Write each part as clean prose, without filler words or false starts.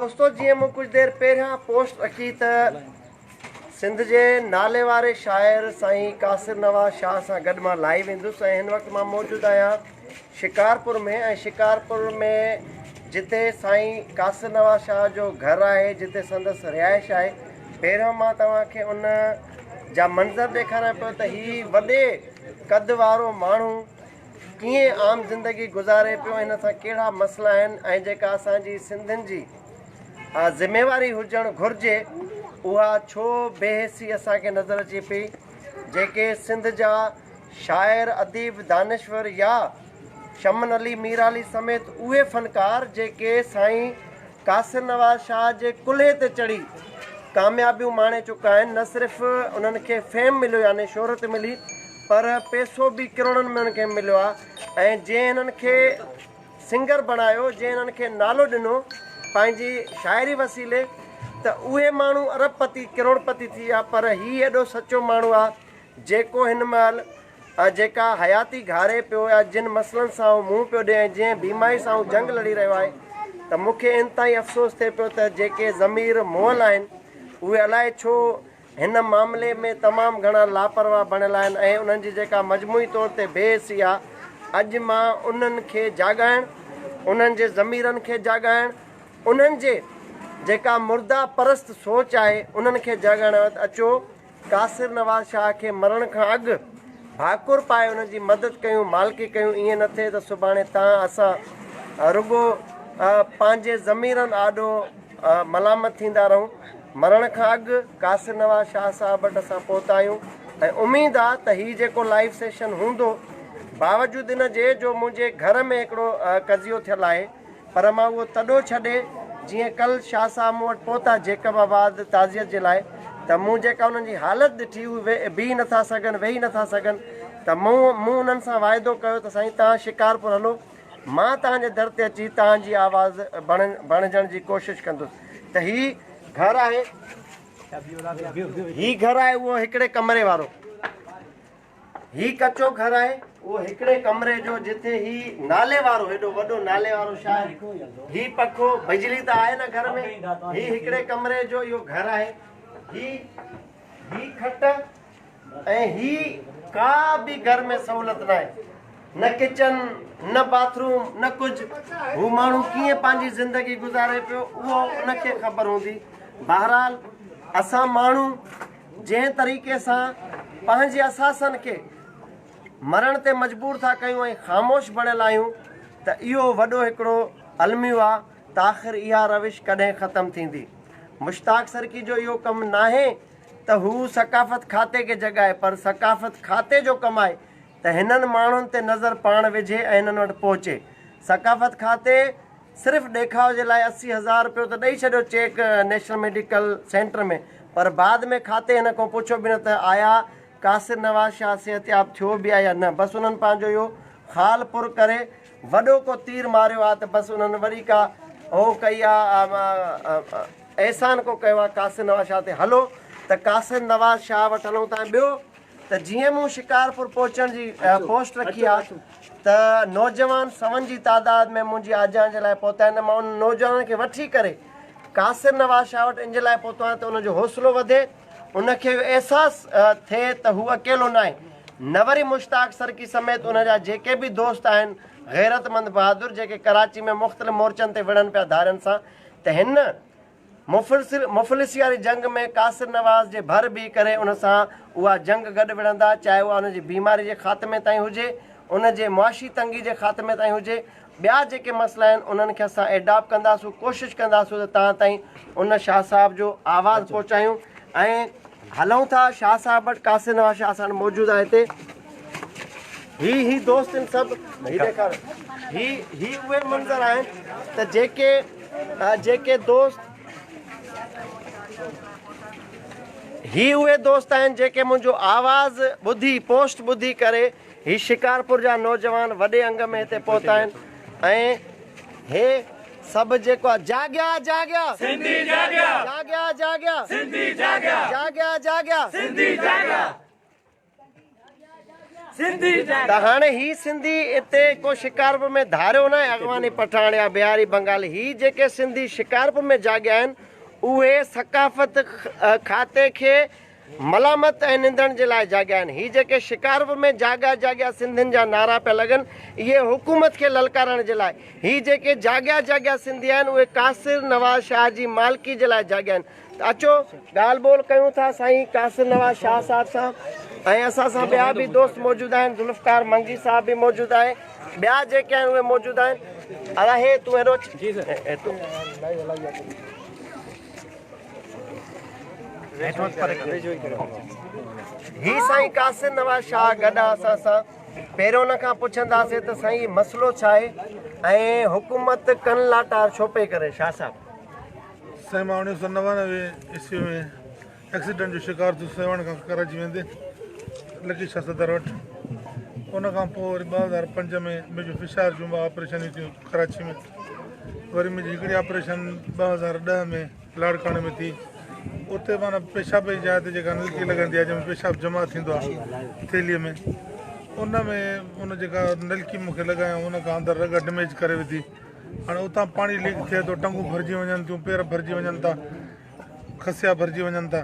दोस्तों जी मैं कुछ देर पहिरियां पोस्ट रखी त सिंध के नाले वाले शायर साईं कासिर नवाज़ शाह से गॾु मां लाइव वेंदुसि ऐं हिन वक़्तु मां मौजूदु आहियां शिकारपुर में। ऐं शिकारपुर में जिते साईं कासिर नवाज़ शाह जो घर है, जिते संदसि रिहाइश है, पहिरियों मां तव्हांखे उन जा मंज़र ॾेखारियां पियो त ही वॾे कद वारो माण्हू कीअं आम ज़िंदगी गुज़ारे पियो, हिन सां कहिड़ा मसइला आहिनि ऐं जेका असांजी सिंधियुनि जी ज़िम्मेवारी हुजणु घुरिजे उहा छो बेहिसी असांखे नज़र अचे पई। जेके सिंध जा शाइर अदीब दानिश्वर या शमन अली मीर अली समेत उहे फ़नकार जेके साईं कासिर नवाज़ शाह जे कुल्हे ते चढ़ी कामयाबियूं माणे चुका आहिनि। न सिर्फ़ु उन्हनि खे फेम मिलियो यानी शोहरत मिली, पर पैसो बि किरोड़नि में उन्हनि खे मिलियो आहे। ऐं जंहिं हिननि खे सिंगर बणायो, जंहिं हिननि खे नालो ॾिनो पंहिंजी शाइरी वसीले, त उहे माण्हू अरबपति करोड़पति थी विया। पर ही एॾो सचो माण्हू आहे जेको हिन महिल जेका हयाती घारे पियो या जिन मसइलनि सां मुंहुं पियो ॾिए ऐं जंहिं बीमारी सां जंग लड़ी रहियो आहे, त मूंखे इंतिहाई अफ़सोस थिए पियो त जेके ज़मीर मुअल आहिनि उहे अलाए छो हिन मामले में तमामु घणा लापरवाह बणियल आहिनि ऐं उन्हनि जी जेका मजमूई तौर ते बेहिसी आहे। अॼु मां उन्हनि खे जाॻाइण, उन्हनि जे ज़मीरनि खे जाॻाइण, उन्हनि जे जेका मुर्दा परस्त सोच आहे उन्हनि खे जाॻाइण अचो। कासिर नवाज़ शाह खे मरण खां अॻु भाकुर पाए उन्हनि जी मदद कयूं, मालिकी कयूं। ईअं न थिए त सुभाणे तव्हां असां रुॻो पंहिंजे ज़मीरनि आॾो मलामत थींदा रहूं। मरण खां अॻु कासिर नवाज़ शाह साहब वटि असां पहुता आहियूं ऐं उमेदु आहे त हीउ जेको लाइव सेशन हूंदो, बावजूदि इन जे जो मुंहिंजे घर में हिकिड़ो कज़ियो थियलु आहे, पर मां उहो तॾो छॾे जीअं कल्ह शाह साहब मूं वटि पहुता जेकबाबाद ताज़ियत जे लाइ, त मूं जेका उन्हनि जी हालति ॾिठी, उहे बीह नथा सघनि, वेही नथा सघनि, त मूं उन्हनि सां वाइदो कयो त साईं तव्हां शिकारपुर हलो, मां तव्हांजे दर ते अची तव्हांजी आवाज़ बणिजण जी कोशिशि कंदुसि। त ही घर आहे, ही घर आहे उहो हिकिड़े कमरे वारो, ही कचो घर आहे उहो हिकिड़े कमरे जो, जिथे ही नाले वारो हेॾो वॾो नाले वारो छा आहे, ही पखो बिजली त आहे न घर में, ही हिकिड़े कमरे जो इहो घर आहे। ही खट ऐं ही का बि घर में सहूलियत न आहे, न किचन, न बाथरूम, न कुझु। हू माण्हू कीअं पंहिंजी ज़िंदगी गुज़ारे पियो उहो उनखे ख़बर हूंदी। बहरहाल असां माण्हू जंहिं तरीक़े सां पंहिंजे असासनि खे मरण ते मजबूर था कयूं ऐं ख़ामोश बणियल आहियूं, त इहो वॾो हिकिड़ो अलमियो आहे त आख़िर इहा रविश कॾहिं ख़तमु थींदी। मुश्ताक सरकी जो इहो कमु न आहे त हू सकाफ़त खाते खे जॻाए, पर सकाफ़त खाते जो कमु आहे त हिननि माण्हुनि ते नज़र पाण विझे ऐं हिननि वटि पहुचे। सकाफ़त खाते सिर्फ़ु ॾेखाव जे लाइ 80,000 रुपयो त ॾेई छॾियो चेक नेशनल मेडिकल सेंटर में, पर बाद में खाते हिन खां पुछो बि न त आया कासिर नवाज़ शाह सिहतयाब थियो बि आहे या न। बसि उन्हनि पंहिंजो इहो खाल पुर करे वॾो को तीर मारियो आहे त बसि उन्हनि वरी का हो कई आहे, एहसान को कयो आहे कासिर नवाज़ शाह ते। हलो त कासिर नवाज़ शाह वटि हलूं था। ॿियो त जीअं मूं शिकारपुर पहुचण जी पोस्ट रखी आहे त नौजवान सवनि जी तादाद में मुंहिंजी आजान जे लाइ पहुता आहिनि। मां उन नौजवाननि खे वठी करे कासिर नवाज़ शाह वटि इन जे लाइ पहुतो आहियां त उनजो हौसलो वधे, उनखे अहसासु थिए त हू अकेलो न आहे। न वरी मुश्ताक सरकी समेत उनजा जेके बि दोस्त आहिनि गैरतमंद बहादुर, जेके कराची में मुख़्तलिफ़ मोर्चनि ते विढ़नि पिया धारियुनि सां, त हिन मुफ़लिसी वारी जंग में कासिर नवाज़ जे भर बीह करे उन सां उहा जंग गॾु विढ़ंदा, चाहे उहा उनजी बीमारी जे ख़ात्मे ताईं हुजे, उनजे मुआशी तंगी जे ख़ात्मे ताईं हुजे, ॿिया जेके मसइला आहिनि उन्हनि खे असां एडॉप्ट कंदासूं, कोशिशि कंदासूं त तव्हां ताईं उन शाह साहब जो आवाज़ु पहुचायूं। ऐं हलूं था शाह साहब वटि। कासिर नवाज़ शाह साहब मौजूदु आहे हिते। ही दोस्त आहिनि सभु, ही उहे मंज़र आहिनि त जेके दोस्त, ही उहे दोस्त आहिनि जेके मुंहिंजो आवाज़ ॿुधी, पोस्ट ॿुधी करे ही शिकारपुर जा नौजवान वॾे अंग में हिते पहुता आहिनि। ऐं हे सभु जेको आहे जाॻिया जाॻिया सिंधी जाॻिया, जाॻिया जाॻिया सिंधी जाॻिया, जाॻिया जाॻिया सिंधी जाॻिया, त हाणे ही सिंधी हिते को शिकारपुर में धारियो न अॻवानी पठान या बिहारी बंगाली ही जेके सिंधी शिकारपुर में जाॻिया आहिनि उहे सकाफ़त खाते खे मलामत ऐं निंदण जे लाइ जाॻिया आहिनि। ही जेके शिकारपुर में जाॻिया सिंधियुनि जा नारा पिया लॻनि इहे हुकूमत खे ललकारण जे लाइ। ही जेके जाॻिया सिंधी आहिनि उहे कासिर नवाज़ शाह जी मालिकी जे लाइ जाॻिया आहिनि। त अचो ॻाल्हि ॿोल कयूं था साईं कासिर नवाज़ शाह साहिब सां। ऐं असां सां ॿिया बि दोस्त मौजूदु आहिनि, ज़ुल्फ़कार मंगी साहब बि मौजूदु आहे, ॿिया जेके आहिनि उहे मौजूदु आहिनि। अला हे तूं हेॾो ही साईं कासिर नवाज़ शाह गॾु आहे असां सां। पहिरियों हुन खां पुछंदासीं त साईं मसइलो छा आहे ऐं हुकूमत कन लाटार छो पई करे। शाह साहिब साईं मां 1999 ईस्वी में एक्सीडेंट जो शिकार थियो सेवण खां कराची वेंदे लकी शाह सदर वटि। उन खां पोइ वरी 2005 में मुंहिंजो फिशार जूं ऑपरेशन थियूं कराची में। वरी मुंहिंजी हिकिड़ी ऑपरेशन 2010 में लाड़काणे में थी। उते माना पेशाब जी जाइ ते जेका नलकी लॻंदी आहे जंहिंमें पेशाब जमा थींदो आहे थेलीअ में, उन जेका नलकी मूंखे लॻायूं उन खां अंदरि रग डैमेज करे विधी। हाणे उतां पाणी लीक थिए थो, टंगूं भरिजी वञनि थियूं, पेर भरिजी वञनि था, खसिया भरिजी वञनि था,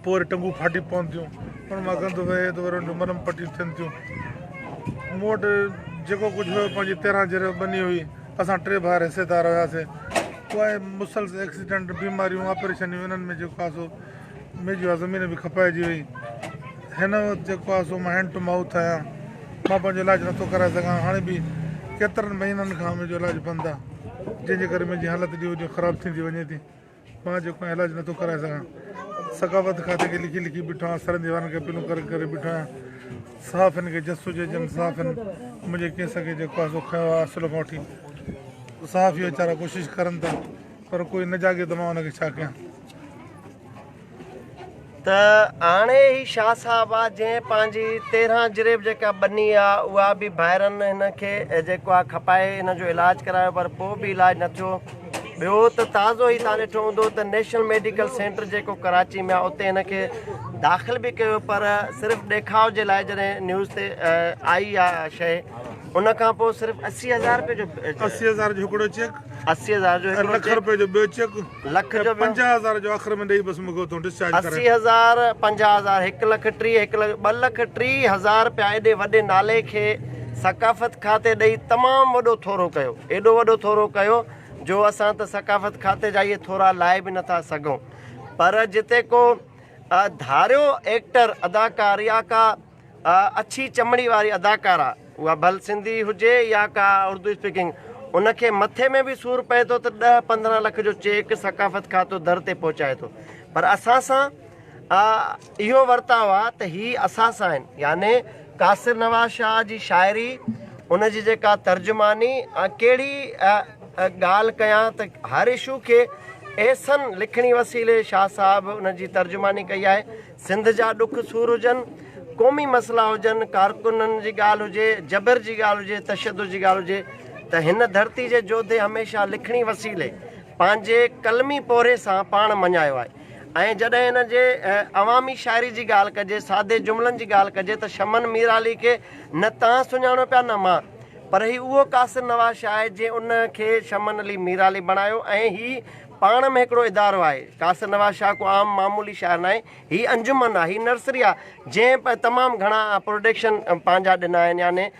पोइ वरी टंगूं फाटी पवनि थियूं। हुन मां गंद वहे थो, वरी मरम पटियूं थियनि थियूं। मूं वटि जेको कुझु हुयो पंहिंजी 13 जरे बनी हुई। असां 3 भाउर हिसेदार हुआसीं। उहे मुसलसल एक्सीडेंट बीमारियूं ऑपरेशनियूं इन्हनि में जेको आहे सो मुंहिंजी आहे ज़मीन बि खपाइजी वई। हिन वक़्तु जेको आहे सो मां हैंड टू माउथ आहियां। मां पंहिंजो इलाजु नथो कराए सघां। हाणे बि केतिरनि महीननि खां मुंहिंजो इलाजु बंदि आहे, जंहिंजे करे मुंहिंजी हालति ॾींहों ॾींहुं ख़राबु थींदी वञे थी। मां जेको इलाजु नथो कराए सघां। सकाफ़त खाते खे लिखी बीठो आहियां, सरंदी वारनि खे अपीलूं करे बीठो आहियां। साफ़ हिन खे जस हुजे जन साफ़ आहिनि। मुंहिंजे केस खे जेको आहे सो खयो आहे असुल खां वठी साफ़ इहो वीचारा कोशिशि करनि था, पर कोई न जाॻे त मां हुनखे छा कयां। त हाणे ही शाह साहब आहे जंहिं पंहिंजी 13 जरेब जेका बनी आहे उहा बि ॿाहिरनि हिन खे जेको आहे खपाए हिन जो इलाजु करायो, पर पोइ बि इलाजु न थियो। ॿियो त ताज़ो ई तव्हां ॾिठो हूंदो त नेशनल मेडिकल सेंटर जेको कराची में आहे उते हिन खे दाख़िल बि कयो, पर सिर्फ़ु ॾेखाव जे लाइ जॾहिं न्यूज़ ते आई आहे शइ उन खां पोइ सिर्फ़ु 80,000 रुपए जो 80,000 जो हिकिड़ो चेक, 80,000 जो ₹1 लख जो ॿियो चेक, लख जो 50,000 जो आख़िर में ॾेई बसि मूंखे उतां डिस्चार्ज करे। 80,000 50,000 1,30,000 रुपया एॾे वॾे नाले खे सकाफ़त खाते ॾेई तमामु वॾो थोरो कयो, एॾो वॾो थोरो कयो जो असां त सकाफ़त खाते जा इहे थोरा लाइ बि नथा सघूं। पर जिते को धारियो एक्टर अदाकार या का अच्छी चमड़ी वारी अदाकारा, उहा भल सिंधी हुजे या का उर्दू स्पीकिंग, उनखे मथे में बि सूरु पए थो त 10-15 लख जो चेक सकाफ़त खातो दर ते पहुचाए थो। पर असां सां इहो वर्ताव आहे त ही असां सां आहिनि, याने कासिर नवाज़ शाह जी शाइरी, उनजी जेका तर्जुमानी, कहिड़ी ॻाल्हि कयां त हर इशू खे एसन लिखणी वसीले शाह साहिबु उनजी तर्जुमानी कई आहे। सिंध जा ॾुख सूर हुजनि, क़ौमी मसइला हुजनि, कारकुननि जी ॻाल्हि हुजे, जबर जी ॻाल्हि हुजे, तशदुद जी ॻाल्हि हुजे, त हिन धरती जे जोधे हमेशह लिखणी वसीले पंहिंजे कलमी पोरे सां पाण मञायो आहे। ऐं जॾहिं हिन जे अवामी शाइरी जी ॻाल्हि कजे, सादे जुमिलनि जी ॻाल्हि कजे त शमन मीर अली खे न तव्हां सुञाणो पिया न मां, पर ही उहो कासिर नवाज़ शाह आहे जंहिं उनखे शमन अली मीर अली बणायो। ऐं ही पाण में हिकिड़ो इदारो आहे। कासिर नवाज़ शाह को आम मामूली शाइर न आहे, हीअ अंजुमन आहे, हीअ नर्सरी आहे जंहिं तमामु घणा प्रोडक्शन पंहिंजा ॾिना आहिनि, याने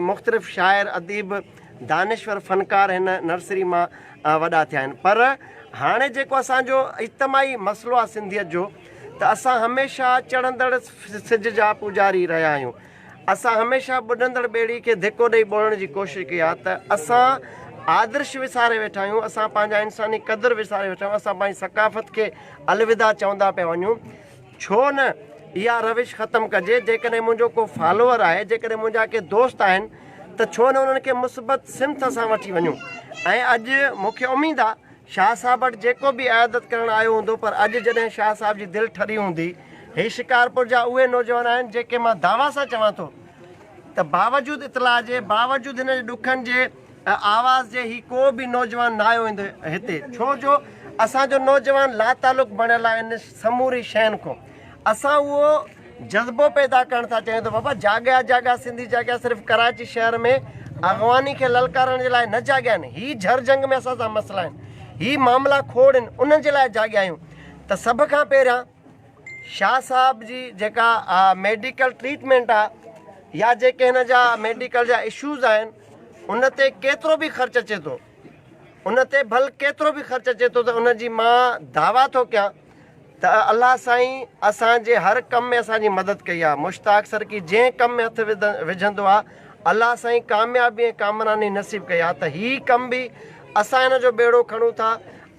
मुख़्तलिफ़ शाइर अदीब दानिश्वर फ़नकार हिन नर्सरी मां वॾा थिया आहिनि। पर हाणे जेको असांजो इज्तमाही मसइलो आहे सिंधियत जो, त असां हमेशह चढ़ंदड़ सिज जा पुजारी रहिया आहियूं। असां हमेशह ॿुॾंदड़ ॿेड़ी खे धिको ॾेई ॿोड़ण जी कोशिशि कई आहे। त असां आदर्श विसारे वेठा आहियूं, असां पंहिंजा इंसानी क़दुरु विसारे वेठा आहियूं, असां पंहिंजी सकाफ़त खे अलविदा चवंदा पिया वञूं। छो न इहा रविश ख़तमु कजे। जेकॾहिं मुंहिंजो को फॉलोअर आहे, जेकॾहिं मुंहिंजा के दोस्त आहिनि, त छो न उन्हनि खे मुस्बत सिमत सां वठी वञूं। ऐं अॼु मूंखे उमेदु आहे शाह साहिब वटि जेको बि अयादत करणु आयो हूंदो, पर अॼु जॾहिं शाह साहिब जी दिलि ठरी हूंदी, हे शिकारपुर जा उहे नौजवान आहिनि जेके मां दावा सां चवां थो त बावजूदि इतलाह जे, बावजूदि हिन जे ॾुखनि जे आवाज़ जे ही को बि नौजवान न आयो वेंदो हिते। छो जो असांजो नौजवान लातालुक़ बणियल आहे इन समूरी शयुनि खां। असां उहो जज़्बो पैदा करण था। चयूं त बाबा जाॻिया जाॻिया सिंधी जाॻिया सिर्फ़ु कराची शहर में अॻवानी खे ललकारण जे लाइ न जाॻिया आहिनि। ही झर जंग में असां सां मसइला आहिनि, ही मामला खोड़ आहिनि, उन्हनि जे लाइ जाॻिया आहियूं। त सभ खां पहिरियां शाह साहब जी जेका मेडिकल ट्रीटमेंट आहे या जेके हिन जा मेडिकल जा इशूज़ आहिनि उन ते केतिरो बि ख़र्चु अचे थो, उन ते भल केतिरो बि ख़र्चु अचे थो, त उन जी मां दावा थो कयां त अलाह साईं असांजे हर कम में असांजी मदद कई आहे। मुश्ताक सर की जंहिं कम में हथु विझंदो आहे अलाह साईं कामयाबी ऐं कामरानी नसीब कई आहे। त हीउ कम बि असां हिन जो बेड़ो खणूं था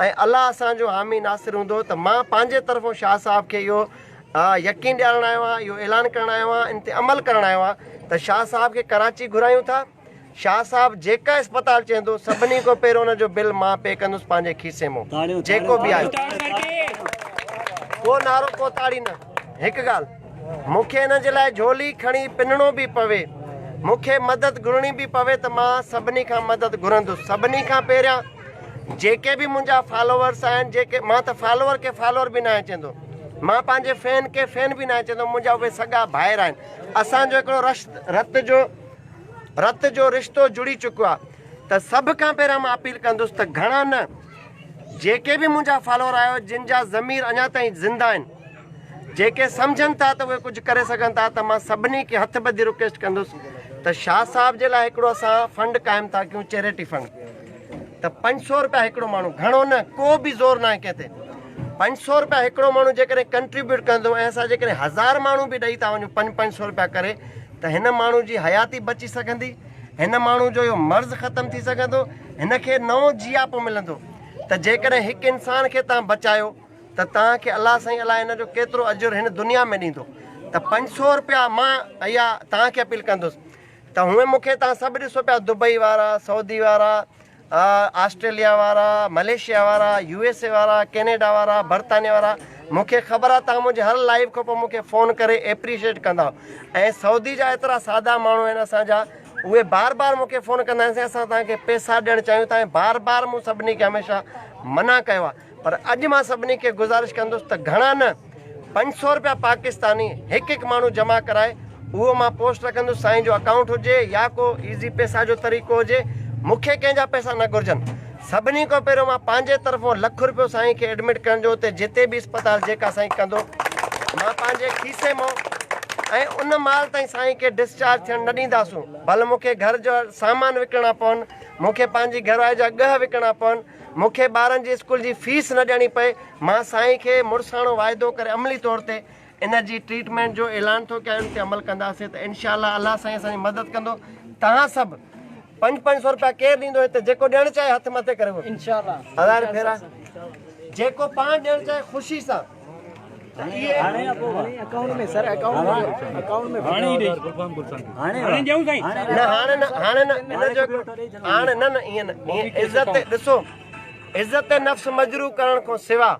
ऐं अलाह असांजो हामी नासिर हूंदो। त मां पंहिंजे तरफ़ो शाह साहब खे इहो यकीन ॾियारणु आयो आहियां, इहो ऐलान करणु आयो आहियां, इन ते अमल करणु आयो आहियां त शाह साहब खे कराची घुरायूं था। शाह साहब जेका अस्पताल चवंदो सभिनी खां पहिरियों हुन जो बिल मां पे कंदुसि पंहिंजे खीसे मां, जेको बि आहे। को नारो को ताड़ी न। हिकु ॻाल्हि, मूंखे हिन जे लाइ झोली खणी पिनणो बि पवे, मूंखे मदद घुरणी बि पवे त मां सभिनी खां मदद घुरंदुसि। सभिनी खां पहिरियां जेके बि मुंहिंजा फॉलोवर्स आहिनि, जेके मां त फॉलोवर खे फॉलोवर बि न आहे चवंदो, मां पंहिंजे फैन खे फैन बि न आहे चवंदो, मुंहिंजा उहे सॻा भाइर आहिनि। असांजो हिकिड़ो रत जो रिश्तो जुड़ी चुको आहे। त सभ खां पहिरियां मां अपील कंदुसि त घणा न जेके बि मुंहिंजा फॉलोवर आहियो जिन जा ज़मीर अञा ताईं ज़िंदा आहिनि, जेके सम्झनि था त उहे कुझु करे सघनि था, त मां सभिनी खे हथ ॿधी रिक्वेस्ट कंदुसि त शाह साहब जे लाइ हिकिड़ो असां फंड क़ाइमु था कयूं, चैरिटी फंड। त 500 रुपया हिकिड़ो माण्हू, घणो न, को बि ज़ोर न आहे कंहिं ते। 500 रुपया हिकिड़ो माण्हू जेकॾहिं कंट्रीब्यूट कंदो ऐं असां जेकॾहिं 1000 माण्हू बि ॾेई था वञूं 500 रुपया करे, त हिन माण्हू जी हयाती बची सघंदी, हिन माण्हू जो इहो मर्ज़ ख़तमु थी सघंदो, हिन खे नओं जियापो मिलंदो। त जेकॾहिं हिकु इंसान खे तव्हां बचायो त तव्हांखे अलाह साईं अलाह हिन जो केतिरो अजुर हिन दुनिया में ॾींदो। त 500 रुपया मां इहा तव्हांखे अपील कंदुसि। त हूअं मूंखे तव्हां सभु ॾिसो पिया, दुबई वारा, सऊदी वारा, ऑस्ट्रेलिया वारा, मलेशिया वारा, USA वारा, कैनेडा वारा, बर्तानिया वारा, मूंखे ख़बर आहे तव्हां मुंहिंजे हर लाइव खां पोइ मूंखे फ़ोन करे एप्रीशिएट कंदा। ऐं सऊदी जा एतिरा सादा माण्हू आहिनि असांजा, उहे बार बार मूंखे फ़ोन कंदा आहिनि असां तव्हांखे पैसा ॾियणु चाहियूं था, ऐं बार बार मूं सभिनी खे हमेशह मना कयो आहे। पर अॼु मां सभिनी खे गुज़ारिश कंदुसि त घणा न 500 रुपया पाकिस्तानी हिकु हिकु माण्हू जमा कराए, उहो मां पोस्ट रखंदुसि। साईं जो अकाउंट हुजे या को ईज़ी पैसा जो तरीक़ो हुजे, मूंखे कंहिंजा पैसा न घुरिजनि। सभिनी खां पहिरियों मां पंहिंजे तरफ़ां ₹1 रुपयो साईं खे एडमिट करण जो, हुते जिते बि अस्पताल जेका साईं कंदो मां पंहिंजे खीसे मां, ऐं उन महिल ताईं साईं खे डिस्चार्ज थियणु न ॾींदासूं। भले मूंखे घर जो सामान विकिणा पवनि, मूंखे पंहिंजी घरवारी जा ॻह विकिणा पवनि, मूंखे ॿारनि जी स्कूल जी फीस न ॾियणी पए, मां साईं खे मुड़ुसाणो वाइदो करे अमली तौर ते इन जी ट्रीटमेंट जो ऐलान थो कयां, इन ते अमल कंदासीं त इनशाअल्लाह अलाह साईं असांजी मदद कंदो। तव्हां सभु 500 रुपया केरु ॾींदो हिते, जेको ॾियणु चाहे हथ मथे करे इंशाअल्लाह, 1000 फेरा जेको पाण ॾियणु चाहे ख़ुशी सां। अकाउंट में सर, अकाउंट में ॾिसो, इज़त नफ़्स मजरू करण खां सिवा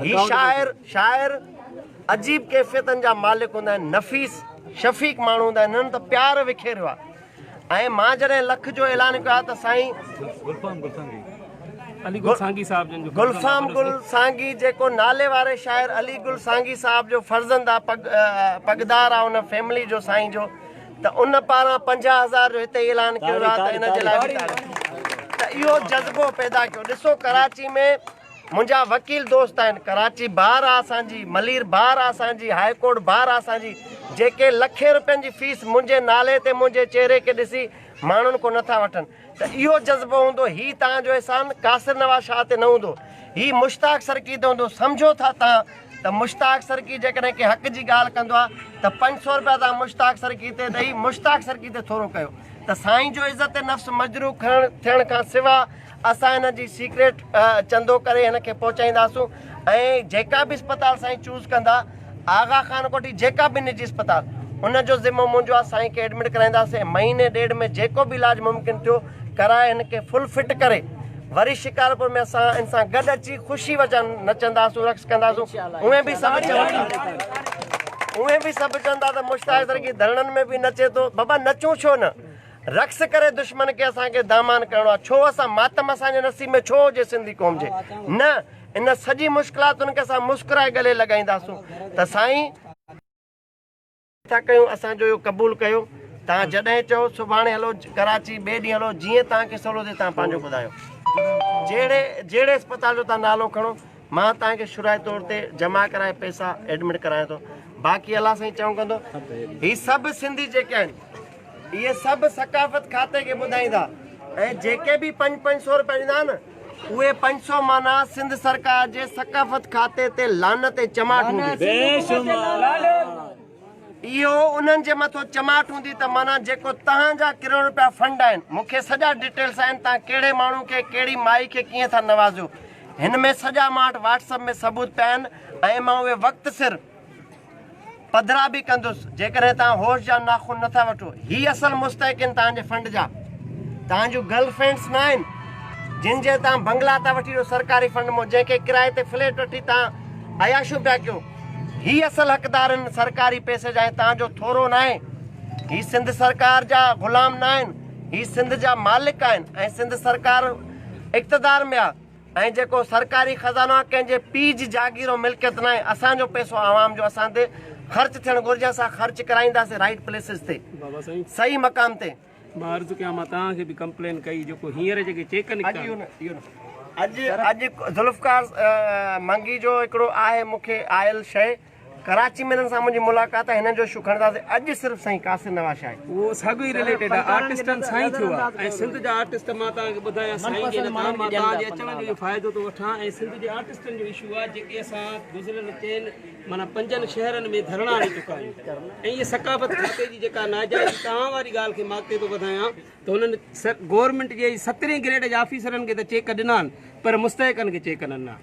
ही शाइर अजीब कैफ़ियतनि जा मालिक हूंदा आहिनि, नफ़ीस शफ़ीक माण्हू हूंदा आहिनि, हिननि त प्यार विखेरियो आहे। ऐं मां जॾहिं लख जो ऐलान कयो आहे त साईं गुलफ़ाम गुल सांगी जेको नाले वारे शाइर अली गुल सांगी साहब जो फर्ज़ंद आहे, पगदार आहे उन फैमिली जो साईं जो, त उन पारां 50,000 जो हिते ऐलान कयो आहे। त इन जे लाइ त इहो जज़्बो पैदा कयो। ॾिसो कराची में मुंहिंजा वकील दोस्त आहिनि, कराची बार आहे असांजी, मलीर बार आहे असांजी, हाई कोर्ट बार आहे असांजी, जेके लखे रुपयनि जी फीस मुंहिंजे नाले ते मुंहिंजे चेहरे खे ॾिसी माण्हुनि को नथा वठनि। त इहो जज़्बो हूंदो, हीउ तव्हांजो अहसान कासिर नवाज़ शाह ते न हूंदो, हीउ मुश्ताक सरकी ते हूंदो। सम्झो था तव्हां त मुश्ताक सरकी जेकॾहिं के हक़ जी ॻाल्हि कंदो आहे त 500 रुपया तव्हां मुश्ताक सरकी ते ॾेई मुश्ताक सरकी ते थोरो कयो। त साईं जो इज़त नफ़्स मजरू थियण खां सिवा असां हिन जी सीक्रेट चंदो करे हिन खे पहुचाईंदासूं। ऐं जेका बि अस्पताल साईं चूज़ कंदा, आगा खान कोठी जेका बि निजी अस्पताल, उनजो ज़िम्मो मुंहिंजो आहे। साईं खे एडमिट कराईंदासीं, महीने ॾेढ में जेको बि इलाजु मुमकिन थियो कराए हिन खे फुल फिट करे वरी शिकारपुर में असां इन सां गॾु अची ख़ुशी वचन नचंदासूं, रक़्स कंदासूं। उहे बि सभु चवंदा त मुश्ताक सरकी धरणनि में बि नचे थो। बाबा नचूं छो न, रक़्स करे दुश्मन खे असांखे दामान करिणो आहे। छो असां मातम असांजे नसीब में छो हुजे सिंधी क़ौम जे, न इन सॼी मुश्किलातुनि खे असां मुस्कुराए गले लॻाईंदासूं। त साईं था कयूं असांजो इहो क़बूल कयो तव्हां जॾहिं चओ सुभाणे हलो कराची ॿिए ॾींहुं हलो जीअं तव्हांखे सवलो थिए तव्हां पंहिंजो ॿुधायो जहिड़े अस्पताल जो तव्हां नालो खणो मां तव्हांखे शुराए तौर ते जमा कराए पैसा एडमिट करायां थो बाक़ी अलाह साईं चऊं कंदो ही सभु सिंधी जेके आहिनि इहे सभु सकाफ़त खाते खे ॿुधाईंदा ऐं जेके बि 500 रुपया ॾींदा आहिनि उहे 500 माना सिंध सरकार जे सकाफ़त खाते ते लानत ऐं चमाट हूंदी इहो उन्हनि जे मथां चमाट हूंदी त माना जेको तव्हांजा करोड़ रुपया फंड आहिनि मूंखे सॼा डिटेल्स आहिनि तव्हां कहिड़े माण्हू खे कहिड़ी माई खे कीअं था नवाज़ो हिन में सॼा मां वटि व्हाट्सअप में सबूत पिया आहिनि ऐं मां उहे वक़्तु सिर पधरा बि कंदुसि जेकॾहिं तव्हां होश जा नाखून नथा वठो ही असल मुस्तहिक आहिनि तव्हांजे फंड जा तव्हां जूं गर्लफ्रेंड्स न आहिनि जिन जे तव्हां बंगला था वठी ॾियो सरकारी फंड मां जंहिंखे किराए ते फ्लैट वठी तव्हां अयाशू पिया कयो ही असल हक़दार आहिनि सरकारी पैसे जा ऐं तव्हांजो थोरो न आहे ही सिंध सरकार जा ग़ुलाम न आहिनि ही सिंध जा मालिक आहिनि ऐं सिंध सरकार इक़्तिदार में आहे ऐं जेको सरकारी ख़ज़ानो आहे कंहिंजे पीउ जी जागीर मिल्कियत न आहे असांजो पैसो आवाम जो असां ते ख़र्च थियणु घुरिजे असां ख़र्च कराईंदासीं राइट प्लेसिस ते सही मक़ाम ते मां अर्ज़ु कयां मां तव्हांखे बि कंप्लेन कई जेको हींअर जेके चेक निकिता अॼु ज़ुल्फ़कार मंगी जो हिकिड़ो आहे मूंखे आयल शइ कराची में हिननि सां मुंहिंजी मुलाक़ात आहे हिननि जो शू खणंदासीं अॼु सिर्फ़ु साईं कासिर नवाज़ शाह उहो साॻियो ई रिलेटेड आहे आर्टिस्टनि सां ई थियो आहे ऐं सिंध जा आर्टिस्ट मां तव्हांखे ॿुधायां साईं जे मां तव्हांजे अचण जो फ़ाइदो थो वठां ऐं सिंध जे आर्टिस्टनि जो इशू आहे जेके असां गुज़िरियल 3 माना 5 शहरनि में धरणा हणी चुका आहियूं ऐं इहे सकाफ़त खाते जी जेका नाजाइज़ तव्हां वारी ॻाल्हि खे मां अॻिते थो वधायां त हुननि गवर्नमेंट जे 17 ग्रेड जे ऑफिसरनि खे त चेक ॾिना आहिनि पर मुस्तहिकनि खे चेक न ॾिना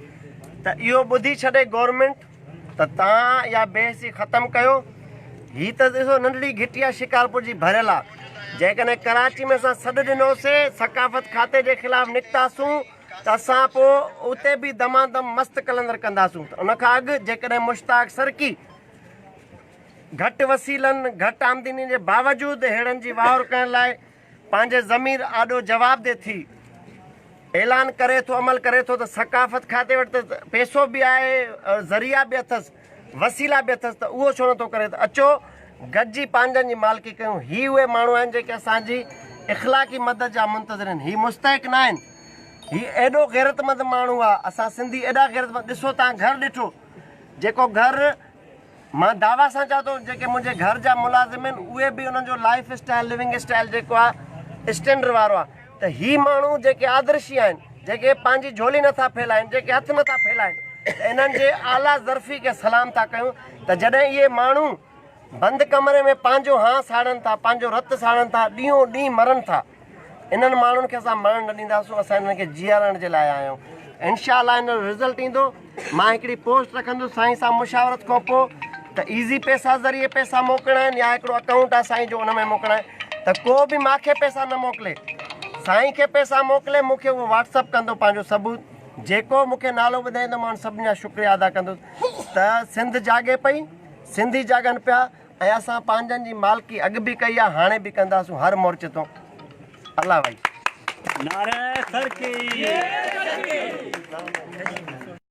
त इहो ॿुधी छॾे गवर्नमेंट त तव्हां इहा बेहसी ख़तमु कयो हीअ त ॾिसो नंढड़ी घिटिया शिकारपुर जी भरियल आहे जेकॾहिं कराची में असां सॾु ॾिनोसीं सकाफ़त खाते जे ख़िलाफ़ु निकितासूं त असां पोइ उते बि दमादम मस्तु कलंदर कंदासूं त उनखां अॻु जेकॾहिं मुश्ताक सरकी घटि वसीलनि घटि आमदनी जे बावजूदि अहिड़नि जी वाहर करण लाइ पंहिंजे ज़मीर आॾो जवाब ॾे थी ऐलान करे थो अमल करे थो त सकाफ़त खाते वटि त पैसो बि आहे ज़रिया बि अथसि वसीला बि अथसि त उहो छो नथो करे त अचो गॾिजी पंहिंजनि जी मालिकी कयूं ही उहे माण्हू आहिनि जेके असांजी इख़लाक़ी मदद जा मुंतज़िर आहिनि ही मुस्तहिक न आहिनि ही एॾो गैरतमंद माण्हू आहे असां सिंधी एॾा गैरतमंद ॾिसो तव्हां घरु ॾिठो जेको घरु मां दावा सां चवां थो जेके मुंहिंजे घर जा मुलाज़िम आहिनि उहे बि उन्हनि जो लाइफ स्टाइल लिविंग स्टाइल जेको आहे स्टैंडर्ड वारो आहे त ही माण्हू जेके आदर्शी आहिनि जेके पंहिंजी झोली नथा फैलाइनि जेके हथ नथा फैलाइनि त इन्हनि जे आला ज़र्फ़ी खे सलाम था कयूं त जॾहिं इहे माण्हू बंदि कमरे में पंहिंजो हाँ साड़नि था पंहिंजो रतु साड़नि था ॾींहों ॾींहुं मरनि था इन्हनि माण्हुनि खे असां मरण न ॾींदासीं असां इन्हनि खे जीआरण जे लाइ आया आहियूं इनशाअल्लाह इन जो रिज़ल्ट ईंदो मां हिकिड़ी पोस्ट रखंदुसि साईं सां मुशावरत खां पोइ त ईज़ी पैसा ज़रिए पैसा मोकिलणा आहिनि या हिकिड़ो अकाउंट आहे साईं जो उन में मोकिलणा आहिनि त को बि मूंखे पैसा न मोकिले साईं खे पैसा मोकिले मूंखे उहो व्हाट्सअप कंदो पंहिंजो सबूत जेको मूंखे नालो ॿुधाईंदो मां सभिनी जा शुक्रिया अदा कंदुसि त सिंध जाॻे पई सिंधी जाॻनि पिया ऐं असां पंहिंजनि जी मालिकी अॻु बि कई आहे हाणे बि कंदासूं हर मोर्चे तो अल्लाह भाई नारे सर की